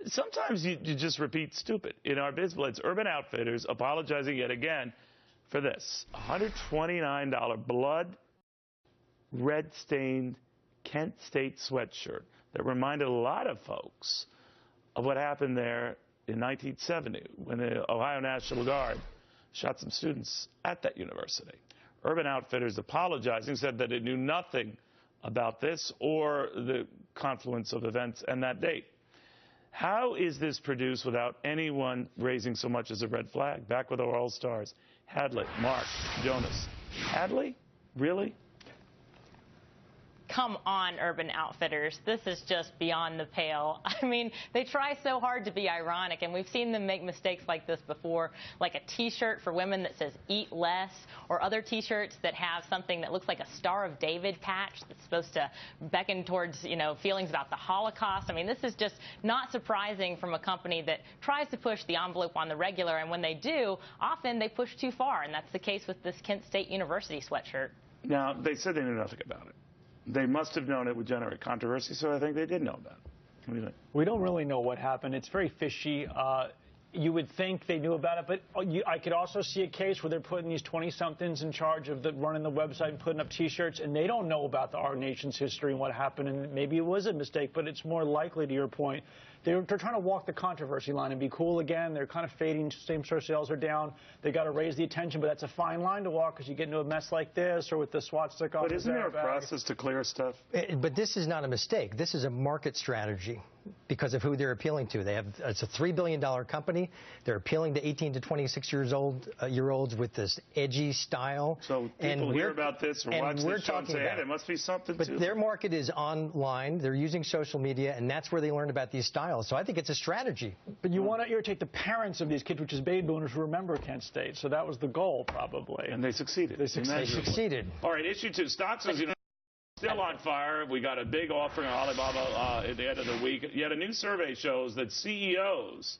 sometimes you just repeat stupid. In our Bisbal, it's Urban Outfitters apologizing yet again for this. $129 blood red-stained Kent State sweatshirt that reminded a lot of folks of what happened there in 1970 when the Ohio National Guard shot some students at that university. Urban Outfitters apologizing, said that it knew nothing about this or the confluence of events and that date. How is this produced without anyone raising so much as a red flag? Back with our All-Stars, Hadley, Mark, Jonas. Hadley? Really? Come on, Urban Outfitters. This is just beyond the pale. I mean, they try so hard to be ironic, and we've seen them make mistakes like this before, like a T-shirt for women that says "Eat Less," or other T-shirts that have something that looks like a Star of David patch that's supposed to beckon towards, feelings about the Holocaust. I mean, this is just not surprising from a company that tries to push the envelope on the regular, and when they do, often they push too far, and that's the case with this Kent State University sweatshirt. Now, they said they knew nothing about it. They must have known it would generate controversy, so I think they did know about it. What do you think? We don't really know what happened. It's very fishy. You would think they knew about it, but I could also see a case where they're putting these 20-somethings in charge of running the website and putting up T-shirts, and they don't know about our nation's history and what happened, and maybe it was a mistake, but it's more likely, to your point, they're trying to walk the controversy line and be cool again. They're kind of fading. Same-store sales are down. They got to raise the attention, but that's a fine line to walk because you get into a mess like this or with the swastika. But isn't there a process to clear stuff? But this is not a mistake. This is a market strategy because of who they're appealing to. It's a $3 billion company. They're appealing to 18 to 26 year olds with this edgy style. So people hear about this or watch this show and say, hey, there must be something to it. But their market is online. They're using social media, and that's where they learn about these styles. So I think it's a strategy. But you want to irritate the parents of these kids, which is baby boomers who remember Kent State. So that was the goal, probably. And they succeeded. They succeeded. All right, issue 2. Stocks was, still on fire. We got a big offering on Alibaba at the end of the week. Yet a new survey shows that CEOs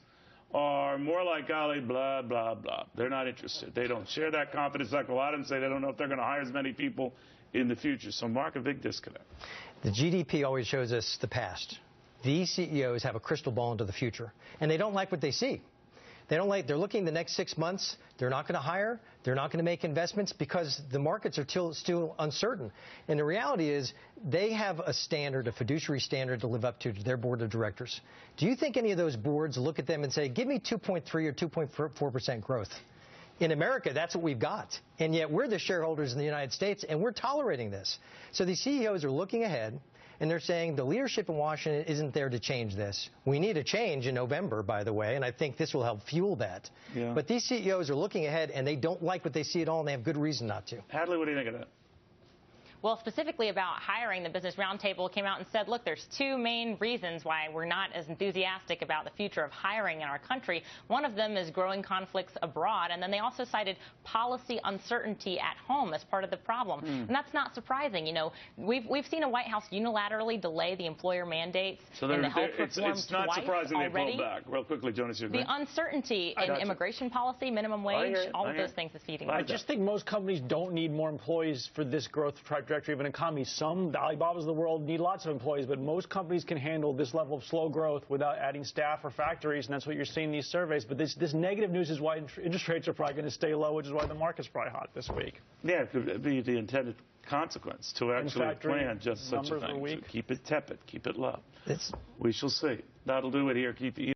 are more like Ali, blah, blah, blah. They're not interested. They don't share that confidence. Like a lot of them say they don't know if they're going to hire as many people in the future. So mark a big disconnect. The GDP always shows us the past. These CEOs have a crystal ball into the future, and they don't like what they see. They're looking the next 6 months. They're not going to hire. They're not going to make investments because the markets are still uncertain. And the reality is they have a standard, a fiduciary standard to live up to their board of directors. Do you think any of those boards look at them and say, give me 2.3 or 2.4% growth? In America, that's what we've got. And yet we're the shareholders in the United States, and we're tolerating this. So these CEOs are looking ahead. And they're saying the leadership in Washington isn't there to change this. We need a change in November, by the way, and I think this will help fuel that. Yeah. But these CEOs are looking ahead, and they don't like what they see at all, and they have good reason not to. Hadley, what do you think of that? Well, specifically about hiring, the Business Roundtable came out and said, look, there's 2 main reasons why we're not as enthusiastic about the future of hiring in our country. One of them is growing conflicts abroad, and then they also cited policy uncertainty at home as part of the problem. And that's not surprising. We've seen a White House unilaterally delay the employer mandates and the health reform it's not surprising already. They pulled back. Real quickly, Jonas, you agree? The uncertainty in immigration policy, minimum wage, all of those things is feeding. I just think most companies don't need more employees for this growth trajectory of an economy. Some, the Alibabas of the world, need lots of employees, but most companies can handle this level of slow growth without adding staff or factories, and that's what you're seeing in these surveys. But this negative news is why interest rates are probably going to stay low, which is why the market's probably hot this week. Yeah, it could be the intended consequence to actually plan just such a thing. So keep it tepid, keep it low. We shall see. That'll do it here. Keep